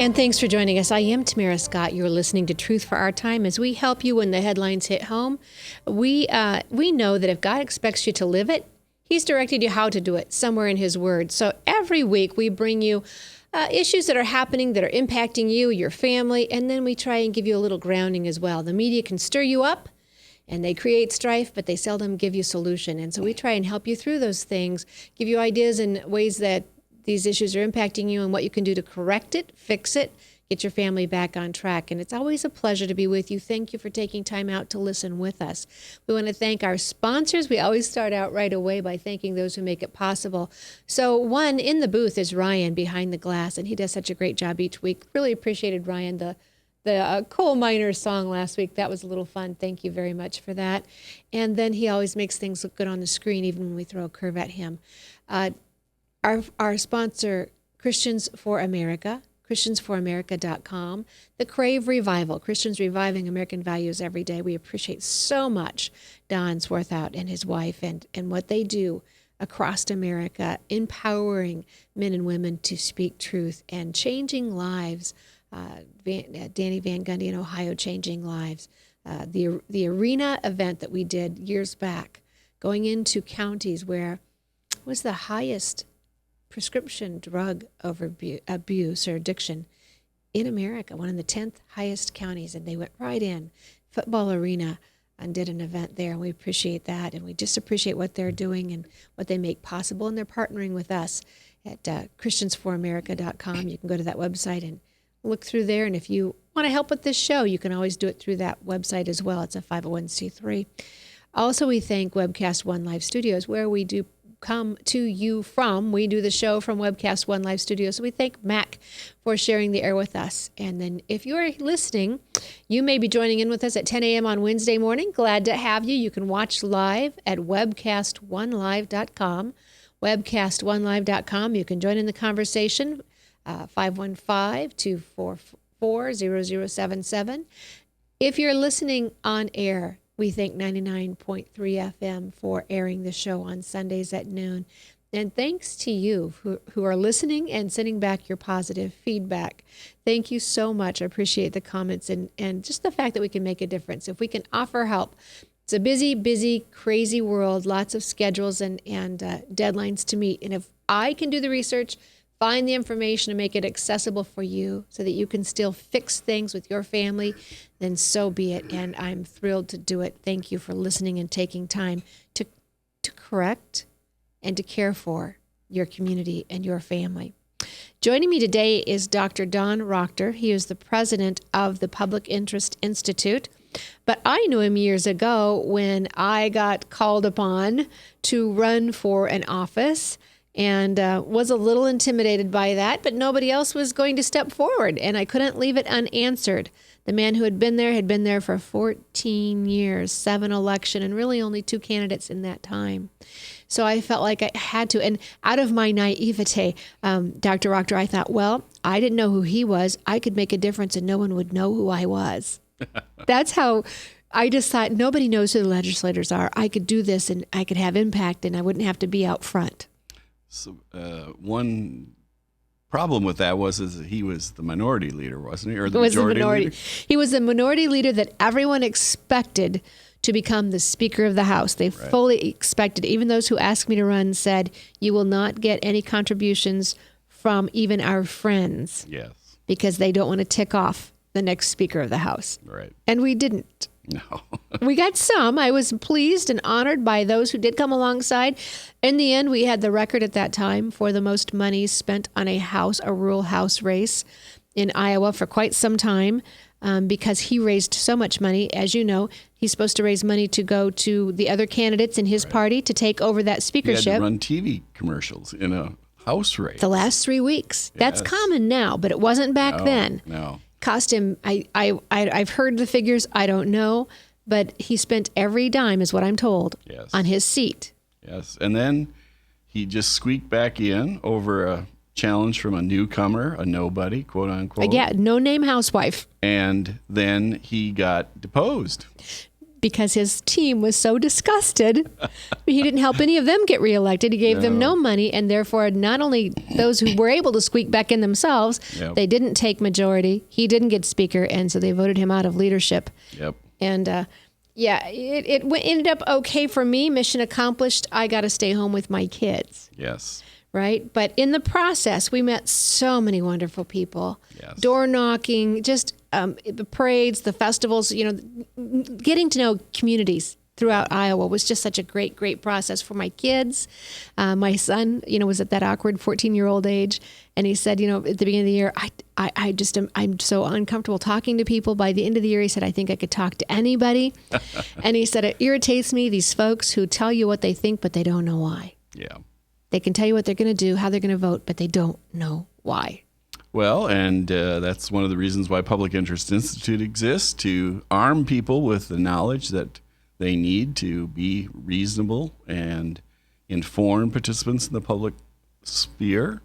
And thanks for joining us. I am Tamara Scott. You're listening to Truth for Our Time as we help you when the headlines hit home. We know that if God expects you to live it, He's directed you how to do it somewhere in His Word. So every week we bring you issues that are happening that are impacting you, your family, and then we try and give you a little grounding as well. The media can stir you up and they create strife, but they seldom give you solution. And so we try and help you through those things, give you ideas and ways that these issues are impacting you and what you can do to correct it, fix it, get your family back on track. And it's always a pleasure to be with you. Thank you for taking time out to listen with us. We want to thank our sponsors. We always start out right away by thanking those who make it possible. So one in the booth is Ryan behind the glass, and he does such a great job each week. Really appreciated, Ryan, the coal miner song last week. That was a little fun. Thank you very much for that. And then he always makes things look good on the screen, even when we throw a curve at him. Our sponsor, Christians for America, ChristiansForAmerica.com, the Crave Revival, Christians reviving American values every day. We appreciate so much Don Swarthout and his wife and what they do across America, empowering men and women to speak truth and changing lives. Danny Van Gundy in Ohio, changing lives. The arena event that we did years back, going into counties where was the highest prescription drug over abuse or addiction in America, one of the 10th highest counties, and they went right in, football arena, and did an event there, and we appreciate that, and we just appreciate what they're doing and what they make possible, and they're partnering with us at ChristiansForAmerica.com. You can go to that website and look through there, and if you want to help with this show, you can always do it through that website as well. It's a 501c3. Also, we thank Webcast One Live Studios, where we do come to you from. We do the show from Webcast One Live Studios. So we thank Mac for sharing the air with us. And then if you're listening, you may be joining in with us at 10 a.m. on Wednesday morning. Glad to have you. You can watch live at webcastonelive.com. Webcastonelive.com. You can join in the conversation, 515-244-0077. If you're listening on air, we thank 99.3 FM for airing the show on Sundays at noon. And thanks to you who are listening and sending back your positive feedback. Thank you so much. I appreciate the comments and just the fact that we can make a difference. If we can offer help. It's a busy, busy, crazy world, lots of schedules and deadlines to meet. And if I can do the research, find the information and make it accessible for you so that you can still fix things with your family, then so be it. And I'm thrilled to do it. Thank you for listening and taking time to correct and to care for your community and your family. Joining me today is Dr. Don Racheter. He is the president of the Public Interest Institute. But I knew him years ago when I got called upon to run for an office and was a little intimidated by that, but nobody else was going to step forward, and I couldn't leave it unanswered. The man who had been there for 14 years, 7 elections, and really only 2 candidates in that time. So I felt like I had to, and out of my naivete, Dr. Racheter, I thought, well, I didn't know who he was. I could make a difference, and no one would know who I was. That's how I just thought, nobody knows who the legislators are. I could do this, and I could have impact, and I wouldn't have to be out front. So one problem with that was that he was the minority leader, wasn't he? Or the majority leader? He was the minority leader that everyone expected to become the Speaker of the House. They fully expected, even those who asked me to run said, you will not get any contributions from even our friends. Yes. Because they don't want to tick off the next Speaker of the House. Right. And we didn't. No. We got some. I was pleased and honored by those who did come alongside. In the end, we had the record at that time for the most money spent on a rural house race in Iowa for quite some time because he raised so much money. As you know, he's supposed to raise money to go to the other candidates in his party to take over that speakership. He had to run TV commercials in a house race. The last 3 weeks. Yes. That's common now, but it wasn't back then. No. Cost him, I've heard the figures, I don't know, but he spent every dime, is what I'm told, on his seat. Yes, and then he just squeaked back in over a challenge from a newcomer, a nobody, quote unquote. Yeah, no-name housewife. And then he got deposed. because his team was so disgusted. He didn't help any of them get reelected. He gave them no money, and therefore not only those who were able to squeak back in themselves, they didn't take majority. He didn't get speaker, and so they voted him out of leadership. Yep. And it ended up okay for me. Mission accomplished. I got to stay home with my kids. Yes. Right? But in the process, we met so many wonderful people. Yes. Door knocking, just the parades, the festivals, getting to know communities throughout Iowa was just such a great, great process for my kids. My son, was at that awkward 14-year-old age. And he said, at the beginning of the year, I'm so uncomfortable talking to people. By the end of the year, he said, I think I could talk to anybody. And he said, it irritates me, these folks who tell you what they think, but they don't know why. Yeah. They can tell you what they're going to do, how they're going to vote, but they don't know why. Well, and that's one of the reasons why Public Interest Institute exists, to arm people with the knowledge that they need to be reasonable and informed participants in the public sphere.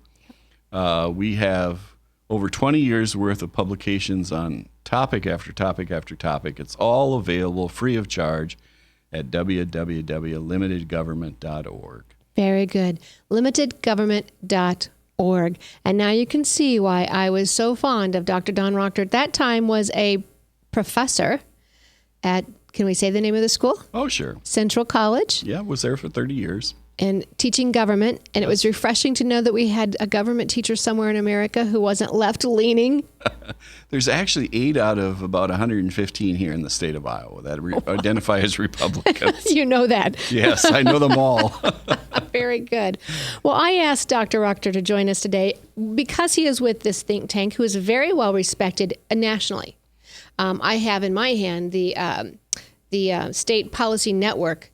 We have over 20 years worth of publications on topic after topic after topic. It's all available free of charge at www.limitedgovernment.org. Very good. Limitedgovernment.org. And now you can see why I was so fond of Dr. Don Racheter. At that time was a professor at, can we say the name of the school? Oh, sure. Central College. Yeah, was there for 30 years. And teaching government. And it was refreshing to know that we had a government teacher somewhere in America who wasn't left-leaning. There's actually 8 out of about 115 here in the state of Iowa that identify as Republicans. You know that. Yes, I know them all. Very good. Well, I asked Dr. Racheter to join us today because he is with this think tank who is very well respected nationally. I have in my hand the State Policy Network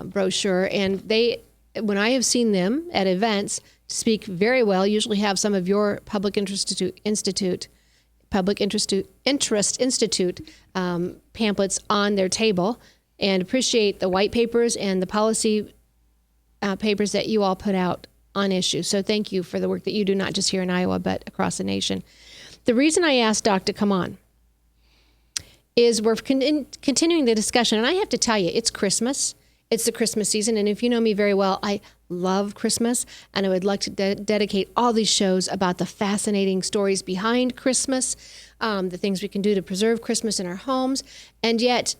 brochure, and they, when I have seen them at events, speak very well. Usually have some of your Public Interest Institute pamphlets on their table, and appreciate the white papers and the policy papers that you all put out on issues. So thank you for the work that you do, not just here in Iowa, but across the nation. The reason I asked Doc to come on is we're continuing the discussion, and I have to tell you, it's Christmas. It's the Christmas season, and if you know me very well, I love Christmas, and I would like to dedicate all these shows about the fascinating stories behind Christmas, the things we can do to preserve Christmas in our homes, and yet,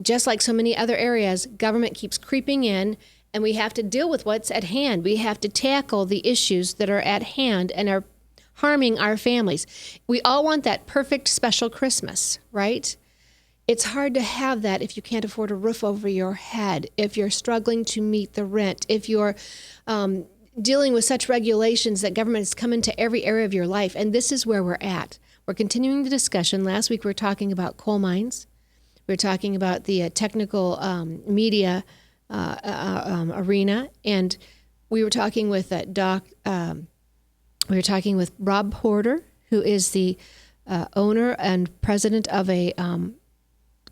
just like so many other areas, government keeps creeping in, and we have to deal with what's at hand. We have to tackle the issues that are at hand and are harming our families. We all want that perfect special Christmas, right? It's hard to have that if you can't afford a roof over your head, if you're struggling to meet the rent, if you're dealing with such regulations that government has come into every area of your life. And this is where we're at. We're continuing the discussion. Last week we were talking about coal mines. We were talking about the technical media arena, and we were talking with Rob Porter, who is the owner and president of a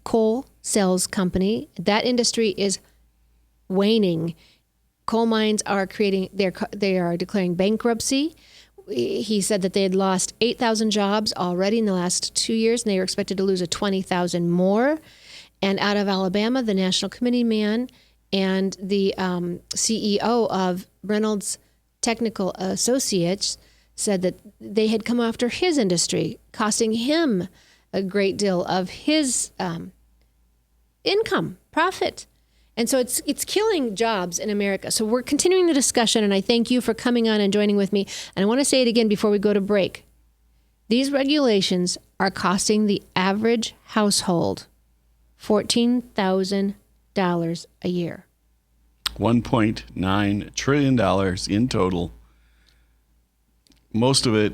coal sales company. That industry is waning. Coal mines are they are declaring bankruptcy. He said that they had lost 8,000 jobs already in the last 2 years, and they were expected to lose 20,000 more. And out of Alabama, the National Committee man and the CEO of Reynolds Technical Associates said that they had come after his industry, costing him a great deal of his income, profit. And so it's killing jobs in America. So we're continuing the discussion, and I thank you for coming on and joining with me. And I want to say it again before we go to break. These regulations are costing the average household $14,000 a year. $1.9 trillion in total. Most of it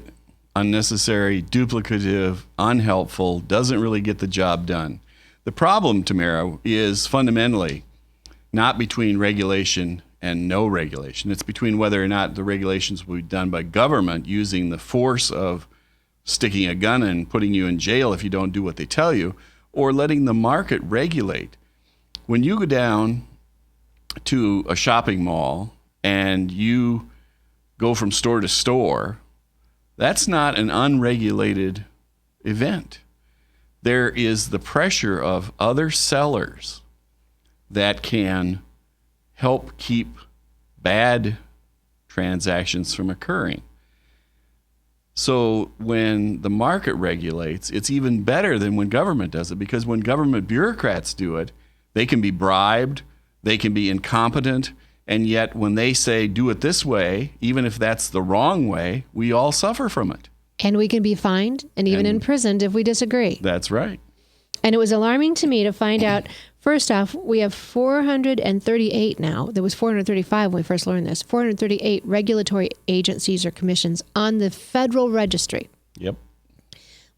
unnecessary, duplicative, unhelpful, doesn't really get the job done. The problem, Tamara, is fundamentally not between regulation and no regulation. It's between whether or not the regulations will be done by government using the force of sticking a gun and putting you in jail if you don't do what they tell you, or letting the market regulate. When you go down to a shopping mall and you go from store to store, that's not an unregulated event. There is the pressure of other sellers that can help keep bad transactions from occurring. So when the market regulates, it's even better than when government does it, because when government bureaucrats do it, they can be bribed, they can be incompetent, and yet when they say do it this way, even if that's the wrong way, we all suffer from it. And we can be fined and even imprisoned if we disagree. That's right. And it was alarming to me to find out, first off, we have 438 now. There was 435 when we first learned this. 438 regulatory agencies or commissions on the Federal Registry. Yep.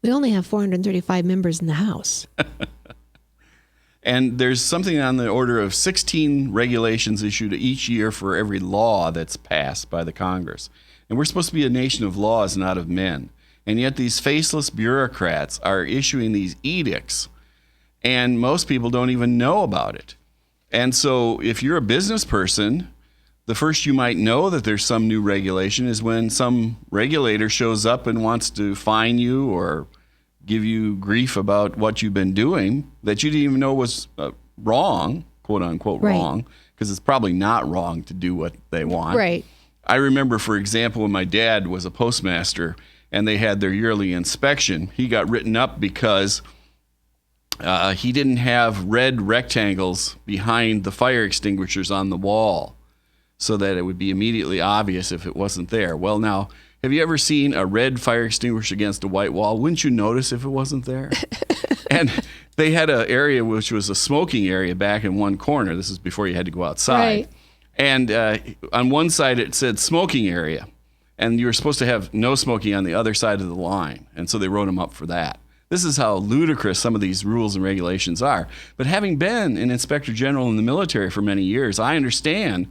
We only have 435 members in the House. And there's something on the order of 16 regulations issued each year for every law that's passed by the Congress. And we're supposed to be a nation of laws, not of men. And yet these faceless bureaucrats are issuing these edicts, and most people don't even know about it. And so if you're a business person, the first you might know that there's some new regulation is when some regulator shows up and wants to fine you or give you grief about what you've been doing that you didn't even know was wrong, quote unquote, right. Wrong, because it's probably not wrong to do what they want. Right. I remember, for example, when my dad was a postmaster and they had their yearly inspection, he got written up because he didn't have red rectangles behind the fire extinguishers on the wall so that it would be immediately obvious if it wasn't there. Well, now, have you ever seen a red fire extinguisher against a white wall? Wouldn't you notice if it wasn't there? And they had an area which was a smoking area back in one corner. This is before you had to go outside. Right. And on one side it said smoking area, and you were supposed to have no smoking on the other side of the line. And so they wrote him up for that. This is how ludicrous some of these rules and regulations are. But having been an inspector general in the military for many years, I understand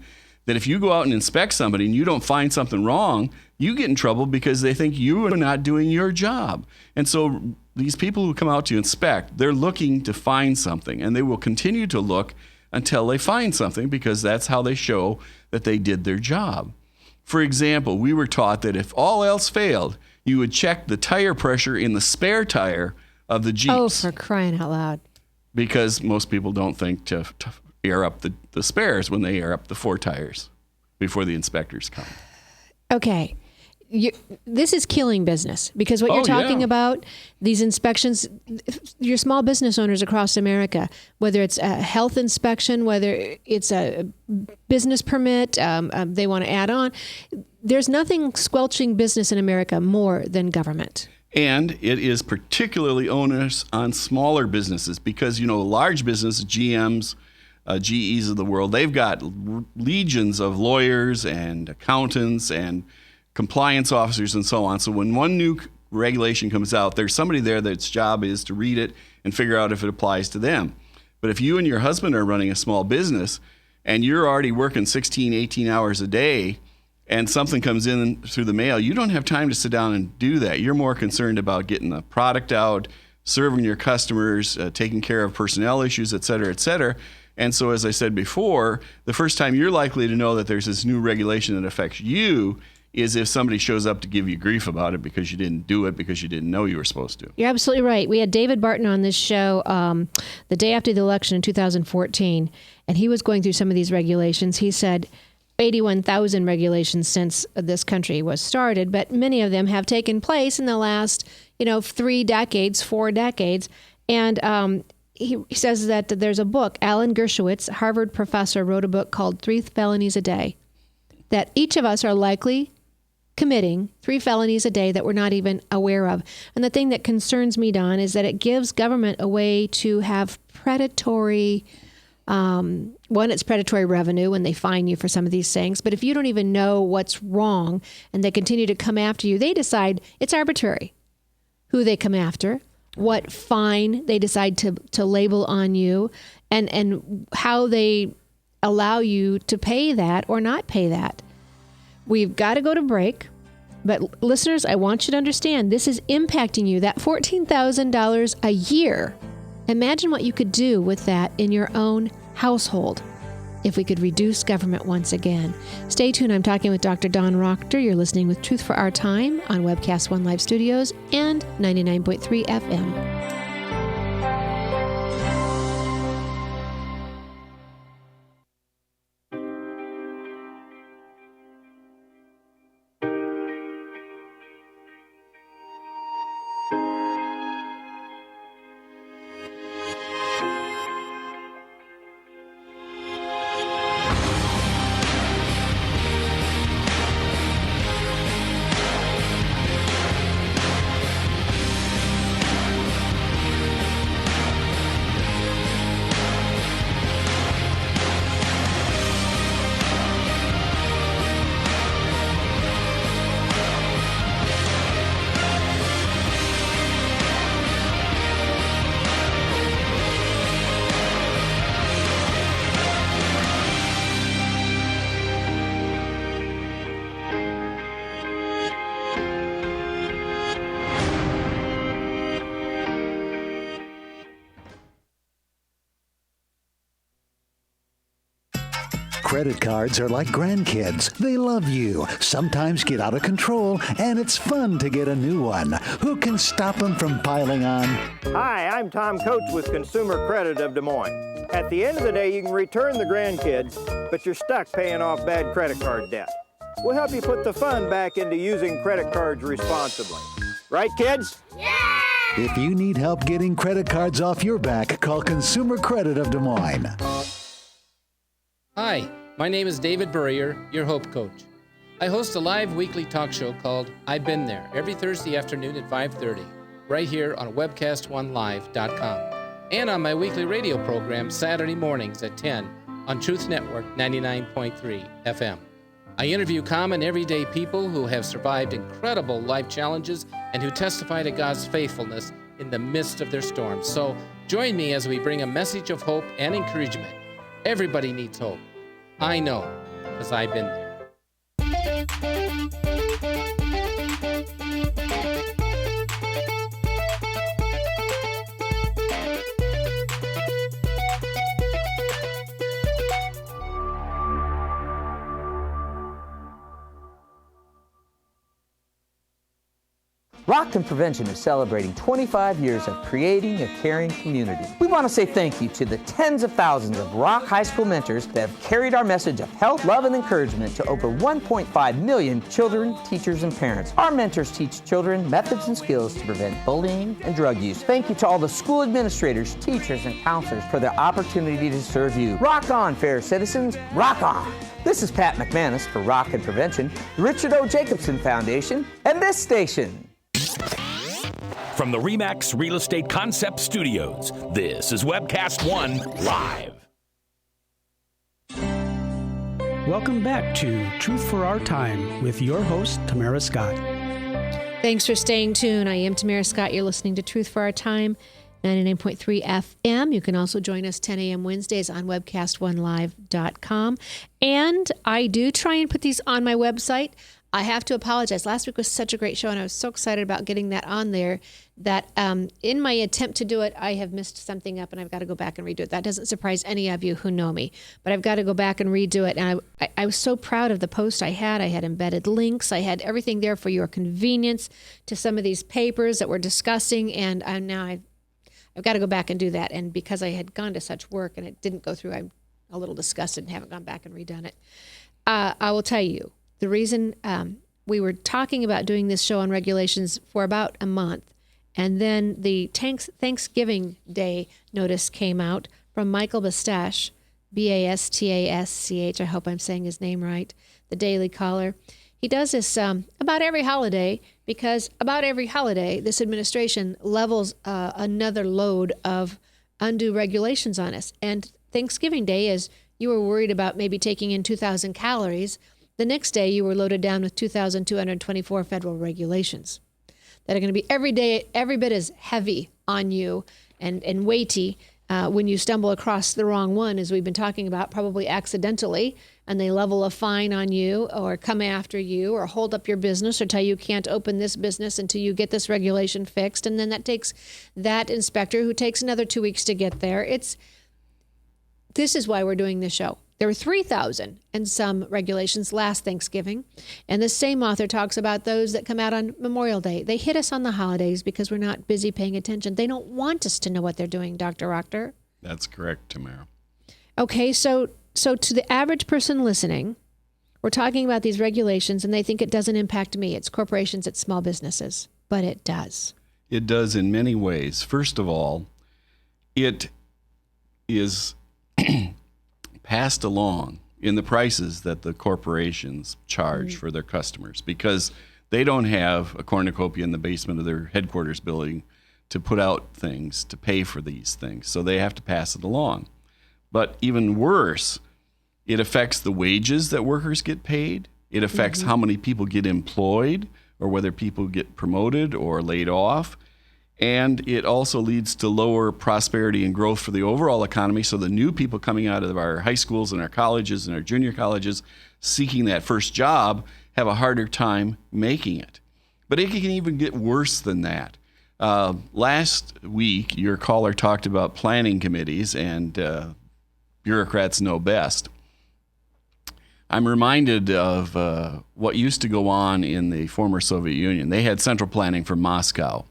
that if you go out and inspect somebody and you don't find something wrong, you get in trouble because they think you are not doing your job. And so these people who come out to inspect, they're looking to find something, and they will continue to look until they find something, because that's how they show that they did their job. For example, we were taught that if all else failed, you would check the tire pressure in the spare tire of the Jeeps. Oh, for crying out loud. Because most people don't think to air up the spares when they air up the four tires before the inspectors come. Okay. This is killing business, because what you're talking about, these inspections, your small business owners across America, whether it's a health inspection, whether it's a business permit, they want to add on, there's nothing squelching business in America more than government. And it is particularly onerous on smaller businesses because, large business, GMs, GEs of the world, they've got legions of lawyers and accountants and compliance officers and so on. So when one new regulation comes out, there's somebody there that's job is to read it and figure out if it applies to them. But if you and your husband are running a small business and you're already working 16, 18 hours a day and something comes in through the mail, you don't have time to sit down and do that. You're more concerned about getting the product out, serving your customers, taking care of personnel issues, et cetera, et cetera. And so, as I said before, the first time you're likely to know that there's this new regulation that affects you is if somebody shows up to give you grief about it because you didn't do it because you didn't know you were supposed to. You're absolutely right. We had David Barton on this show the day after the election in 2014, and he was going through some of these regulations. He said 81,000 regulations since this country was started, but many of them have taken place in the last, 3 decades, 4 decades. And he says that there's a book, Alan Dershowitz, Harvard professor, wrote a book called 3 Felonies a Day, that each of us are likely committing 3 felonies a day that we're not even aware of. And the thing that concerns me, Don, is that it gives government a way to have predatory, it's predatory revenue when they fine you for some of these things. But if you don't even know what's wrong and they continue to come after you, they decide it's arbitrary who they come after, what fine they decide to label on you, and how they allow you to pay that or not pay that. We've got to go to break, but listeners, I want you to understand this is impacting you. That $14,000 a year, imagine what you could do with that in your own household if we could reduce government once again. Stay tuned. I'm talking with Dr. Don Racheter. You're listening with Truth for Our Time on Webcast One Live Studios and 99.3 FM. Credit cards are like grandkids. They love you, sometimes get out of control, and it's fun to get a new one. Who can stop them from piling on? Hi, I'm Tom Coates with Consumer Credit of Des Moines. At the end of the day, you can return the grandkids, but you're stuck paying off bad credit card debt. We'll help you put the fun back into using credit cards responsibly. Right, kids? Yeah! If you need help getting credit cards off your back, call Consumer Credit of Des Moines. Hi, my name is David Burrier, your Hope Coach. I host a live weekly talk show called I've Been There every Thursday afternoon at 5:30, right here on webcast1live.com, and on my weekly radio program Saturday mornings at 10 on Truth Network 99.3 FM. I interview common everyday people who have survived incredible life challenges and who testify to God's faithfulness in the midst of their storms. So join me as we bring a message of hope and encouragement. Everybody needs hope. I know, because I've been there. Rock and Prevention is celebrating 25 years of creating a caring community. We want to say thank you to the tens of thousands of Rock High School mentors that have carried our message of health, love, and encouragement to over 1.5 million children, teachers, and parents. Our mentors teach children methods and skills to prevent bullying and drug use. Thank you to all the school administrators, teachers, and counselors for their opportunity to serve you. Rock on, fair citizens. Rock on. This is Pat McManus for Rock and Prevention, the Richard O. Jacobson Foundation, and this station. From the RE/MAX Real Estate Concept Studios, this is Webcast One Live. Welcome back to Truth for Our Time with your host, Tamara Scott. Thanks for staying tuned. I am Tamara Scott. You're listening to Truth for Our Time, 99.3 FM. You can also join us 10 a.m. Wednesdays on webcast1live.com. And I do try and put these on my website. I have to apologize. Last week was such a great show, and I was so excited about getting that on there that in my attempt to do it, I have missed something up, and I've got to go back and redo it. That doesn't surprise any of you who know me, but I've got to go back and redo it. And I was so proud of the post I had. I had embedded links. I had everything there for your convenience to some of these papers that we're discussing, and I've got to go back and do that. And because I had gone to such work and it didn't go through, I'm a little disgusted and haven't gone back and redone it. I will tell you, the reason we were talking about doing this show on regulations for about a month, and then the Thanksgiving Day notice came out from Michael Bastash, Bastasch. I hope I'm saying his name right, the Daily Caller. He does this about every holiday because about every holiday, this administration levels another load of undue regulations on us. And Thanksgiving Day, as you were worried about maybe taking in 2,000 calories, the next day, you were loaded down with 2,224 federal regulations that are going to be every day, every bit as heavy on you and weighty when you stumble across the wrong one, as we've been talking about, probably accidentally, and they level a fine on you or come after you or hold up your business or tell you can't open this business until you get this regulation fixed. And then that takes that inspector who takes another 2 weeks to get there. This is why we're doing this show. There were 3,000 and some regulations last Thanksgiving, and the same author talks about those that come out on Memorial Day. They hit us on the holidays because we're not busy paying attention. They don't want us to know what they're doing, Dr. Racheter. That's correct, Tamara. Okay, so to the average person listening, we're talking about these regulations, and they think it doesn't impact me. It's corporations, it's small businesses, but it does. It does in many ways. First of all, it is passed along in the prices that the corporations charge for their customers because they don't have a cornucopia in the basement of their headquarters building to put out things, to pay for these things. So they have to pass it along. But even worse, it affects the wages that workers get paid. It affects how many people get employed or whether people get promoted or laid off. And it also leads to lower prosperity and growth for the overall economy. So the new people coming out of our high schools and our colleges and our junior colleges seeking that first job have a harder time making it. But it can even get worse than that. Last week, your caller talked about planning committees, and bureaucrats know best. I'm reminded of what used to go on in the former Soviet Union. They had central planning for Moscow.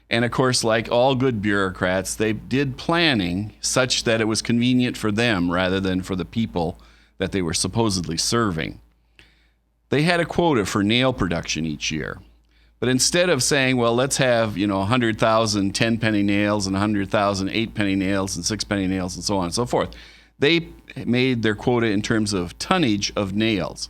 And of course, like all good bureaucrats, they did planning such that it was convenient for them rather than for the people that they were supposedly serving. They had a quota for nail production each year. But instead of saying, well, let's have, 100,000 10-penny nails and 100,000 8-penny nails and 6-penny nails and so on and so forth, they made their quota in terms of tonnage of nails.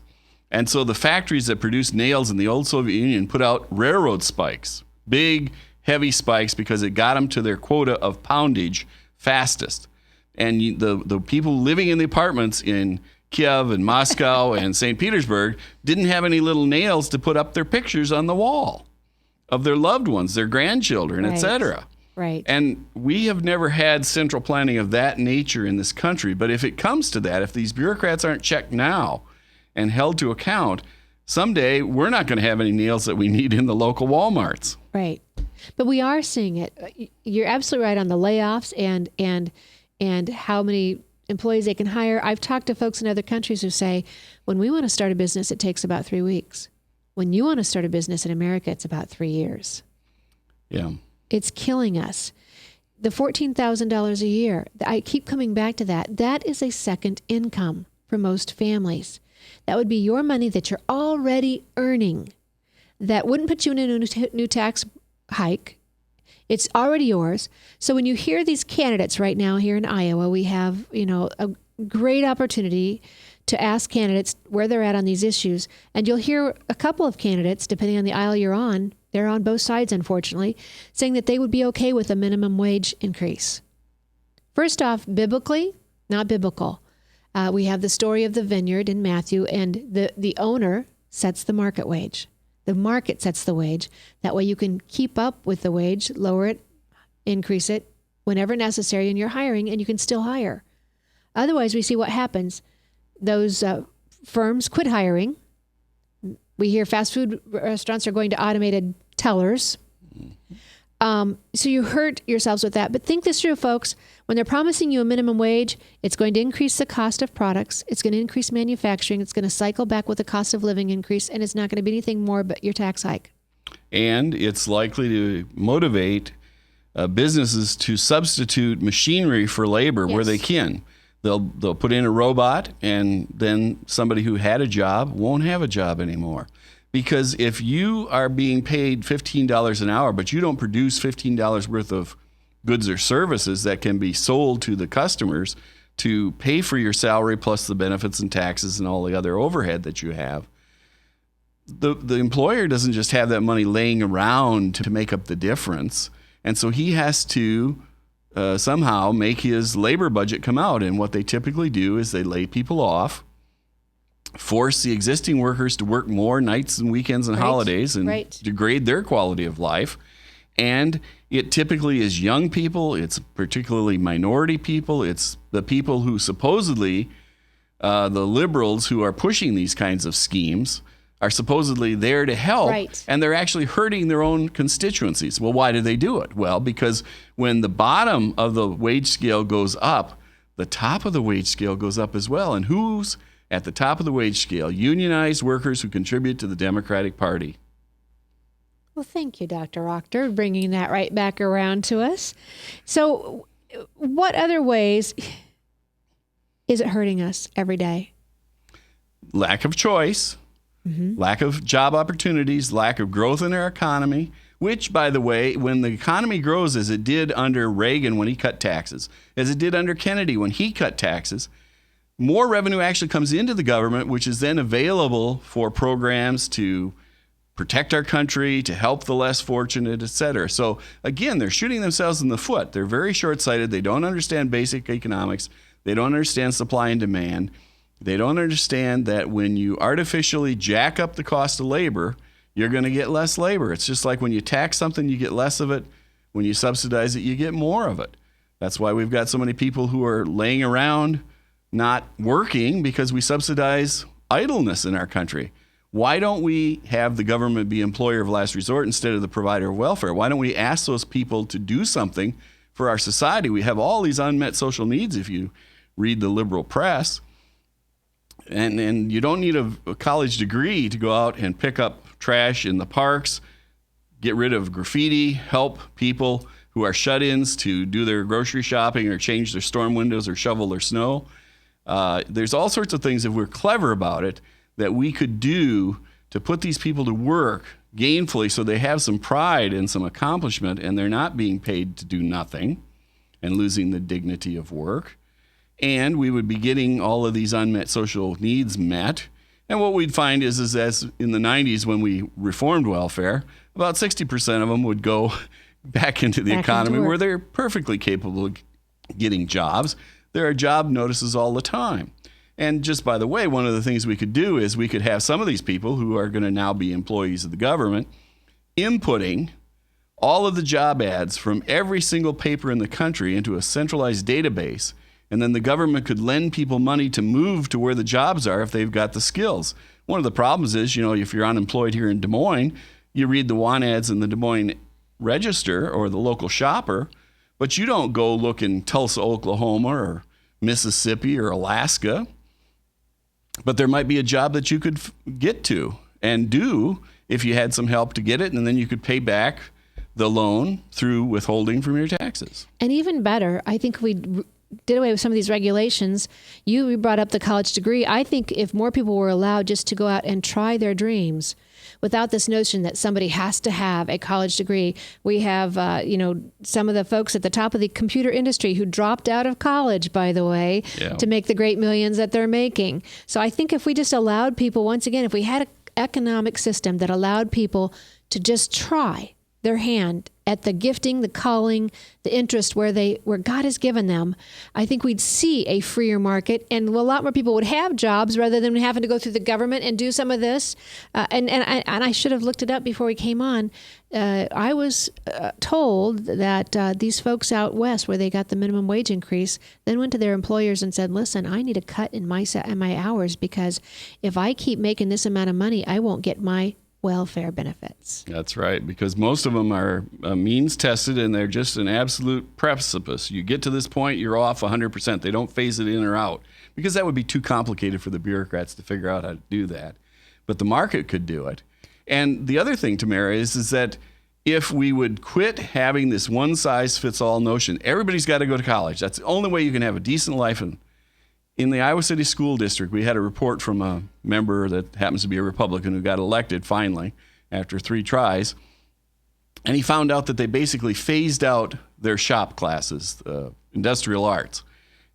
And so the factories that produced nails in the old Soviet Union put out railroad spikes, big, heavy spikes, because it got them to their quota of poundage fastest. And the people living in the apartments in Kiev and Moscow and St. Petersburg didn't have any little nails to put up their pictures on the wall of their loved ones, their grandchildren, etc. Right. And we have never had central planning of that nature in this country. But if it comes to that, if these bureaucrats aren't checked now and held to account, someday we're not going to have any nails that we need in the local Walmarts. Right. But we are seeing it. You're absolutely right on the layoffs and how many employees they can hire. I've talked to folks in other countries who say, when we want to start a business, it takes about 3 weeks. When you want to start a business in America, it's about 3 years. Yeah. It's killing us. The $14,000 a year, I keep coming back to that. That is a second income for most families. That would be your money that you're already earning. That wouldn't put you in a new tax hike. It's already yours. So when you hear these candidates right now here in Iowa, we have, a great opportunity to ask candidates where they're at on these issues. And you'll hear a couple of candidates, depending on the aisle you're on, they're on both sides, unfortunately, saying that they would be okay with a minimum wage increase. First off, biblically, not biblical. We have the story of the vineyard in Matthew, and the owner sets the market wage. The market sets the wage. That way you can keep up with the wage, lower it, increase it whenever necessary in your hiring, and you can still hire. Otherwise, we see what happens. Those firms quit hiring. We hear fast food restaurants are going to automated tellers. So you hurt yourselves with that. But think this through, folks. When they're promising you a minimum wage, it's going to increase the cost of products. It's going to increase manufacturing. It's going to cycle back with the cost of living increase. And it's not going to be anything more but your tax hike. And it's likely to motivate businesses to substitute machinery for labor where they can. They'll put in a robot, and then somebody who had a job won't have a job anymore. Because if you are being paid $15 an hour, but you don't produce $15 worth of goods or services that can be sold to the customers to pay for your salary plus the benefits and taxes and all the other overhead that you have, the employer doesn't just have that money laying around to make up the difference. And so he has to somehow make his labor budget come out. And what they typically do is they lay people off, force the existing workers to work more nights and weekends and holidays and degrade their quality of life. And it typically is young people. It's particularly minority people. It's the people who supposedly, the liberals who are pushing these kinds of schemes, are supposedly there to help, and they're actually hurting their own constituencies. Well, why do they do it? Well, because when the bottom of the wage scale goes up, the top of the wage scale goes up as well. And who's at the top of the wage scale? Unionized workers who contribute to the Democratic Party. Well, thank you, Dr. Racheter, bringing that right back around to us. So what other ways is it hurting us every day? Lack of choice, lack of job opportunities, lack of growth in our economy, which, by the way, when the economy grows as it did under Reagan when he cut taxes, as it did under Kennedy when he cut taxes, more revenue actually comes into the government, which is then available for programs to protect our country, to help the less fortunate, et cetera. So again, they're shooting themselves in the foot. They're very short-sighted. They don't understand basic economics. They don't understand supply and demand. They don't understand that when you artificially jack up the cost of labor, you're going to get less labor. It's just like when you tax something, you get less of it. When you subsidize it, you get more of it. That's why we've got so many people who are laying around not working, because we subsidize idleness in our country. Why don't we have the government be employer of last resort instead of the provider of welfare? Why don't we ask those people to do something for our society? We have all these unmet social needs if you read the liberal press. And you don't need a college degree to go out and pick up trash in the parks, get rid of graffiti, help people who are shut-ins to do their grocery shopping or change their storm windows or shovel their snow. There's all sorts of things, if we're clever about it, that we could do to put these people to work gainfully so they have some pride and some accomplishment and they're not being paid to do nothing and losing the dignity of work. And we would be getting all of these unmet social needs met. And what we'd find is as in the 90s when we reformed welfare, about 60% of them would go back into the economy where they're perfectly capable of getting jobs. There are job notices all the time. And just by the way, one of the things we could do is we could have some of these people who are going to now be employees of the government inputting all of the job ads from every single paper in the country into a centralized database. And then the government could lend people money to move to where the jobs are if they've got the skills. One of the problems is, if you're unemployed here in Des Moines, you read the want ads in the Des Moines Register or the local shopper, but you don't go look in Tulsa, Oklahoma or Mississippi or Alaska. But there might be a job that you could get to and do if you had some help to get it, and then you could pay back the loan through withholding from your taxes. And even better, I think we did away with some of these regulations. You brought up the college degree. I think if more people were allowed just to go out and try their dreams without this notion that somebody has to have a college degree. We have, some of the folks at the top of the computer industry who dropped out of college, by the way, to make the great millions that they're making. So I think if we just allowed people, once again, if we had an economic system that allowed people to just try their hand at the gifting, the calling, the interest where God has given them, I think we'd see a freer market, and a lot more people would have jobs rather than having to go through the government and do some of this. And I should have looked it up before we came on. I was told that these folks out west, where they got the minimum wage increase, then went to their employers and said, "Listen, I need a cut in my hours because if I keep making this amount of money, I won't get my welfare benefits." That's right, because most of them are means tested and they're just an absolute precipice. You get to this point, you're off 100%. They don't phase it in or out because that would be too complicated for the bureaucrats to figure out how to do that. But the market could do it. And the other thing, Tamara, is that if we would quit having this one-size-fits-all notion, everybody's got to go to college. That's the only way you can have a decent life. And in the Iowa City School District, we had a report from a member that happens to be a Republican who got elected finally after 3 tries. And he found out that they basically phased out their shop classes, industrial arts.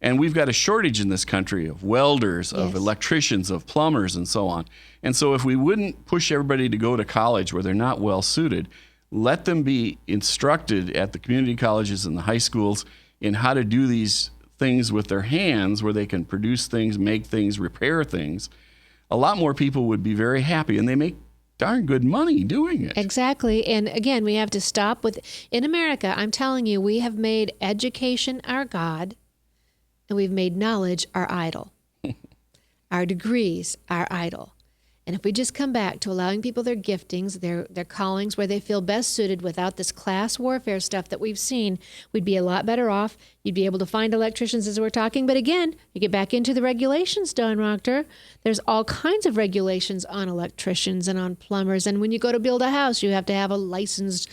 And we've got a shortage in this country of welders, of electricians, of plumbers, and so on. And so if we wouldn't push everybody to go to college where they're not well suited, let them be instructed at the community colleges and the high schools in how to do these things with their hands where they can produce things, make things, repair things, a lot more people would be very happy, and they make darn good money doing it. Exactly. And again, we have to stop with, in America, I'm telling you, we have made education our God, and we've made knowledge our idol. Our degrees our idol. And if we just come back to allowing people their giftings, their callings, where they feel best suited without this class warfare stuff that we've seen, we'd be a lot better off. You'd be able to find electricians as we're talking. But again, you get back into the regulations, Don Racheter. There's all kinds of regulations on electricians and on plumbers. And when you go to build a house, you have to have a licensed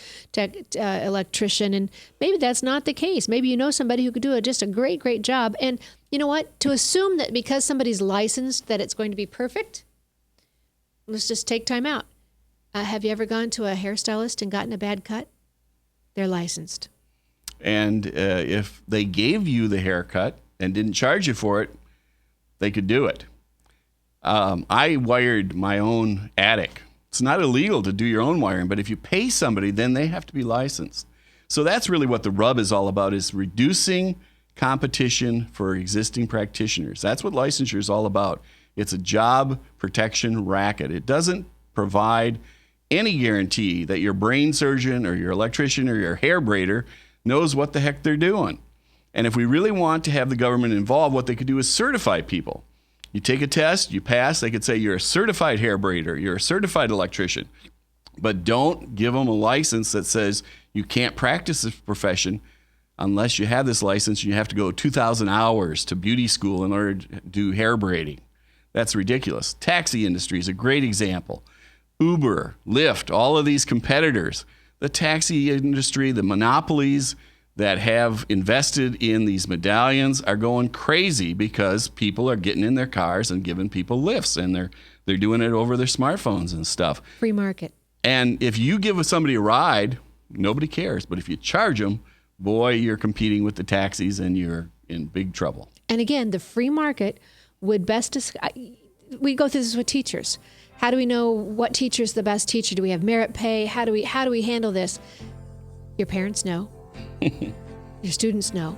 electrician. And maybe that's not the case. Maybe you know somebody who could do just a great, great job. And you know what? To assume that because somebody's licensed that it's going to be perfect, let's just take time out. Have you ever gone to a hairstylist and gotten a bad cut? They're licensed. And if they gave you the haircut and didn't charge you for it, they could do it. I wired my own attic. It's not illegal to do your own wiring, but if you pay somebody, then they have to be licensed. So that's really what the rub is all about, is reducing competition for existing practitioners. That's what licensure is all about. It's a job protection racket. It doesn't provide any guarantee that your brain surgeon or your electrician or your hair braider knows what the heck they're doing. And if we really want to have the government involved, what they could do is certify people. You take a test, you pass, they could say you're a certified hair braider, you're a certified electrician. But don't give them a license that says you can't practice this profession unless you have this license. You have to go 2,000 hours to beauty school in order to do hair braiding. That's ridiculous. Taxi industry is a great example. Uber, Lyft, all of these competitors, the taxi industry, the monopolies that have invested in these medallions are going crazy because people are getting in their cars and giving people lifts, and they're doing it over their smartphones and stuff. Free market. And if you give somebody a ride, nobody cares. But if you charge them, boy, you're competing with the taxis and you're in big trouble. And again, the free market would we go through this with teachers. How do we know what teacher is the best teacher? Do we have merit pay? How do we handle this? Your parents know. Your students know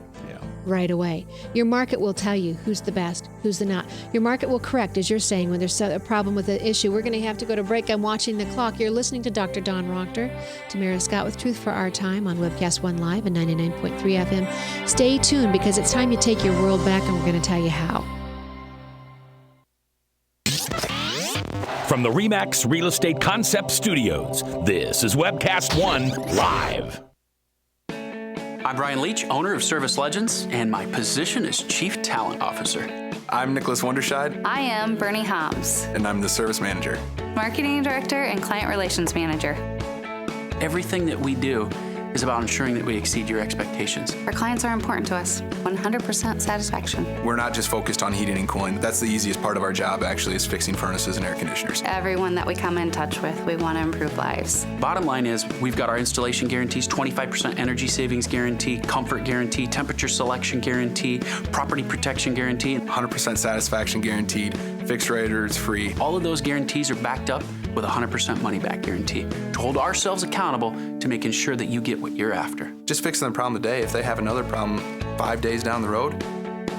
right away. Your market will tell you who's the best, who's the not. Your market will correct, as you're saying, when there's a problem with an issue. We're going to have to go to break. I'm watching the clock. You're listening to Dr. Don Racheter, Tamara Scott with Truth for Our Time on Webcast One Live and 99.3 FM. Stay tuned because it's time you take your world back, and we're going to tell you how. From the RE/MAX Real Estate Concept Studios, this is Webcast One Live. I'm Brian Leach, owner of Service Legends, and my position is Chief Talent Officer. I'm Nicholas Wonderscheid. I am Bernie Hobbs. And I'm the Service Manager. Marketing Director and Client Relations Manager. Everything that we do is about ensuring that we exceed your expectations. Our clients are important to us. 100% satisfaction. We're not just focused on heating and cooling. That's the easiest part of our job, actually, is fixing furnaces and air conditioners. Everyone that we come in touch with, we want to improve lives. Bottom line is, we've got our installation guarantees, 25% energy savings guarantee, comfort guarantee, temperature selection guarantee, property protection guarantee. 100% satisfaction guaranteed. Fixed rate or it's free. All of those guarantees are backed up with a 100% money-back guarantee to hold ourselves accountable to making sure that you get what you're after. Just fixing the problem today. If they have another problem 5 days down the road,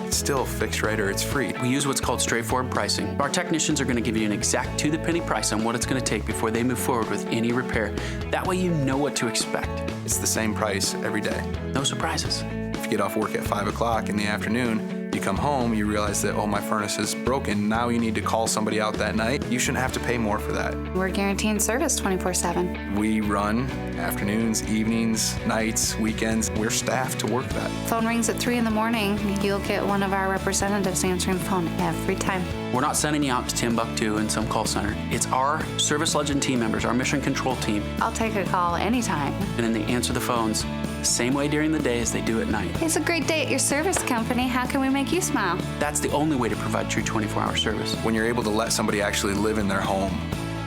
it's still fixed rate or it's free. We use what's called straightforward pricing. Our technicians are going to give you an exact to-the-penny price on what it's going to take before they move forward with any repair. That way you know what to expect. It's the same price every day. No surprises. If you get off work at 5 o'clock in the afternoon, you come home, you realize that, oh, my furnace is broken. Now you need to call somebody out that night. You shouldn't have to pay more for that. We're guaranteeing service 24/7. We run afternoons, evenings, nights, weekends. We're staffed to work that. Phone rings at 3 in the morning. You'll get one of our representatives answering the phone every time. We're not sending you out to Timbuktu in some call center. It's our Service Legend team members, our mission control team. I'll take a call anytime. And then they answer the phones the same way during the day as they do at night. It's a great day at your service company. How can we make you smile? That's the only way to provide true 24-hour service. When you're able to let somebody actually live in their home